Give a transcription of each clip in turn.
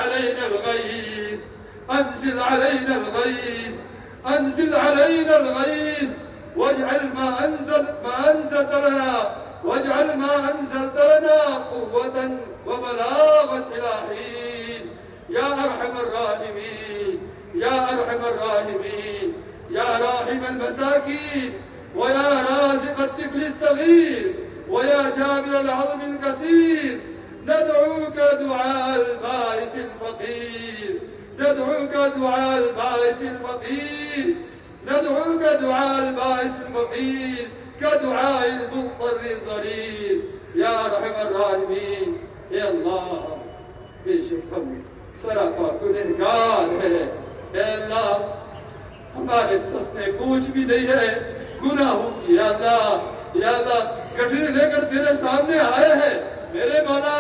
علينا الغيث أنزل علينا الغيث أنزل علينا الغيث واجعل ما أنزلت لنا واجعل ما أنزلت لنا قوة وبلاغا إلى حين يا أرحم الراحمين يا أرحم الراحمين يا راحم المساكين ويا رازق الطفل الصغير ويا جابر العظم الكثير ندعوك دعاء البائس الفقير ندعوك دعاء البائس الفقير ندعوك دعاء البائس الفقير كدعاء المضطر الضرير يا أرحم الراحمين اے اللہ بے شک ہم سراپا گنہگار ہے اے اللہ ہمارے پس میں کچھ بھی نہیں ہے گناہوں کی یا اللہ گٹھڑے لے کر تیرے سامنے آئے ہیں میرے مولا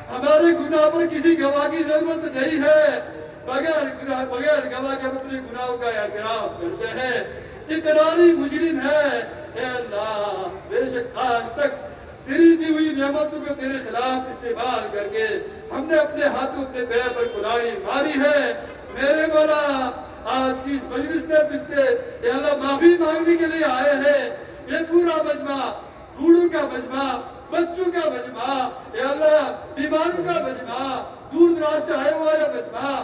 ہمارے گناہ پر کسی گواہ کی ضرورت نہیں ہے بغیر گواہ کے ہم اپنے گناہوں کا اعتراف کرتے ہیں اقراری مجرم ہے اے اللہ بے شک آج تک تیری دی ہوئی نعمتوں کو تیرے خلاف استعمال کر کے ہم نے اپنے ہاتھوں اپنے پیر پر کلاڑی ماری ہے میرے مولا آج کی اس مجلس میں تجھ سے اے اللہ معافی مانگنے کے لیے آئے ہیں یہ پورا مجمع بوڑھوں کا مجمع بچوں کا مجمع اے اللہ بیماروں کا مجمع دور دراز سے آئے ہوا یہ مجمع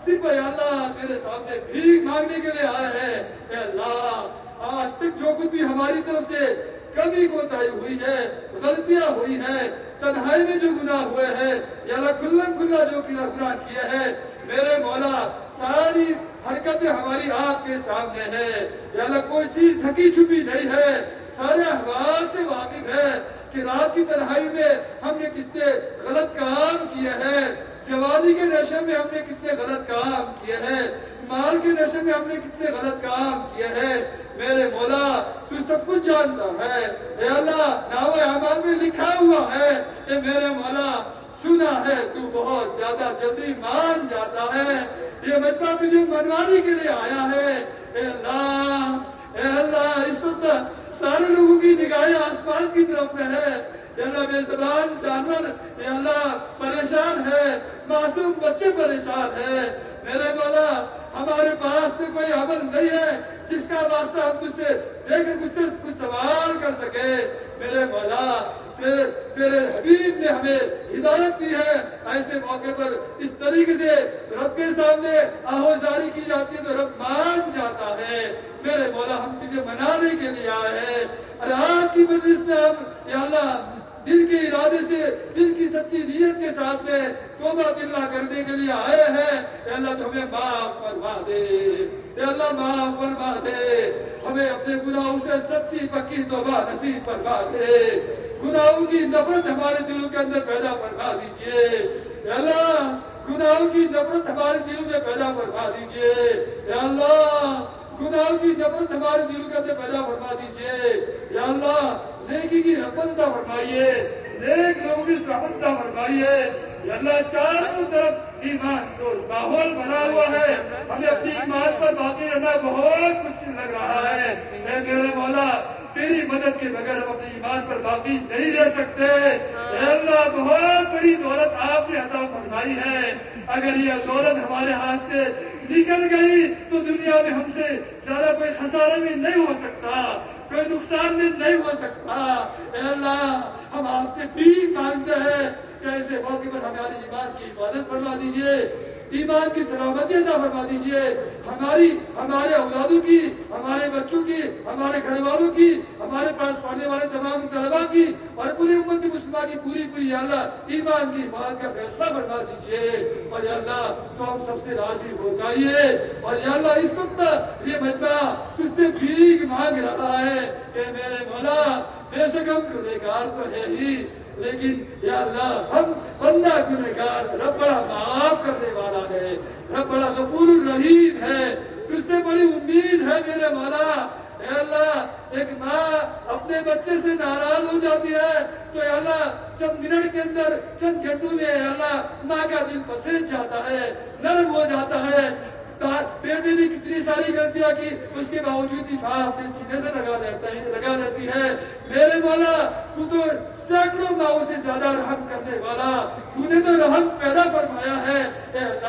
صرف اے اللہ تیرے سامنے بھیک مانگنے کے لیے آئے ہیں اے اللہ آج تک جو کچھ بھی ہماری طرف سے کمی کوتاہی ہوئی ہے غلطیاں ہوئی ہیں تنہائی میں جو گناہ ہوئے ہیں یا اللہ کھلم کھلا جو گناہ کیا ہے میرے مولا ساری حرکتیں ہماری آنکھ کے سامنے ہیں یا اللہ کوئی چیز ڈھکی چھپی نہیں ہے سارے احوال سے واقف ہے کہ رات کی تنہائی میں ہم نے کتنے غلط کام کیے ہیں جوانی کے نشے میں ہم نے کتنے غلط کام کیے ہیں مال کے نشے میں ہم نے کتنے غلط کام کیے ہیں میرے مولا تو سب کچھ جانتا ہے اے اللہ نامہ اعمال میں لکھا ہوا ہے اے میرے مولا سنا ہے تو بہت زیادہ جلدی مان جاتا ہے یہ مجمع تجھے منوانے کے لیے آیا ہے اے اللہ اس وقت سارے لوگوں کی نگاہیں آسمان کی طرف میں ہے اے اللہ بے زبان جانور اے اللہ پریشان ہے معصوم بچے پریشان ہے میرے مولا ہمارے پاس میں کوئی عمل نہیں ہے جس کا واسطہ ہم تجھ سے دیکھ کر کچھ سوال کر سکے میرے مولا تیرے حبیب نے ہمیں ہدایت دی ہے ایسے موقع پر اس طریقے سے رب کے سامنے آہوزاری کی جاتی ہے تو رب مان جاتا ہے میرے مولا ہم تجھے منانے کے لیے آئے ہیں اور آج کی مجلس میں ہم یا اللہ دل کے ارادے سے دل کی سچی نیت کے ساتھ میں توبہ اللہ کرنے کے لیے آئے ہیں اے اللہ تو ہمیں معاف فرما دے اے اللہ معاف فرما دے ہمیں اپنے گناہوں سے سچی پکی توبہ نصیب فرما دے گناہوں کی نفرت ہمارے دلوں کے اندر پیدا فرما دیجئے اے اللہ گناہوں کی نفرت ہمارے دلوں میں پیدا فرما دیجئے اے اللہ گناہوں کی نفرت ہمارے دلوں کے اندر پیدا فرما دیجئے یا اللہ نیکی کی رحمت عطا فرمائیے نیک لوگوں کی صحبت عطا فرمائیے یا اللہ چاروں طرف ایمان سوز ماحول بنا ہوا ہے ہمیں اپنی ایمان پر باقی رہنا بہت مشکل لگ رہا ہے اے میرے مولا تیری مدد کے بغیر ہم اپنے ایمان پر باقی نہیں رہ سکتے اے اللہ بہت بڑی دولت آپ نے عطا فرمائی ہے اگر یہ دولت ہمارے ہاتھ سے نکل گئی تو دنیا میں ہم سے زیادہ کوئی خسارہ بھی نہیں ہو سکتا کوئی نقصان بھی نہیں ہو سکتا اے اللہ ہم آپ سے بھی مانگتے ہیں کہ ایسے موقع پر ہماری ایمان کی حفاظت فرما دیجئے ایمان کی سلامتی عطا فرما دیجئے ہمارے اولادوں کی ہمارے بچوں کی ہمارے گھر والوں کی ہمارے پاس پڑھنے والے تمام طلباء کی اور پوری امت مسلمہ کی پوری یا اللہ ایمان کی حفاظت کا فیصلہ فرما دیجئے اور یا اللہ تو ہم سب سے راضی ہو جائیے اور یا اللہ اس وقت یہ مجمع تجھ سے بھیک مانگ رہا ہے کہ میرے مولا بے شک ہم گنہگار تو ہے ہی لیکن یا اللہ ہم بندہ گنہگار رب بڑا معاف کرنے والا ہے رب بڑا غفور الرحیم ہے تجھ سے بڑی امید ہے میرے مولا اے اللہ ایک ماں اپنے بچے سے ناراض ہو جاتی ہے تو اے اللہ چند منٹ کے اندر چند گھنٹوں میں اے اللہ ماں کا دل پسند جاتا ہے نرم ہو جاتا ہے بیٹے نے کتنی ساری غلطیاں کی اس کے باوجود ہی ماں اپنے سینے سے لگا لیتی ہے میرے مولا تو تو سینکڑوں ماؤں سے زیادہ رحم کرنے والا تو نے تو رحم پیدا فرمایا ہے اے اللہ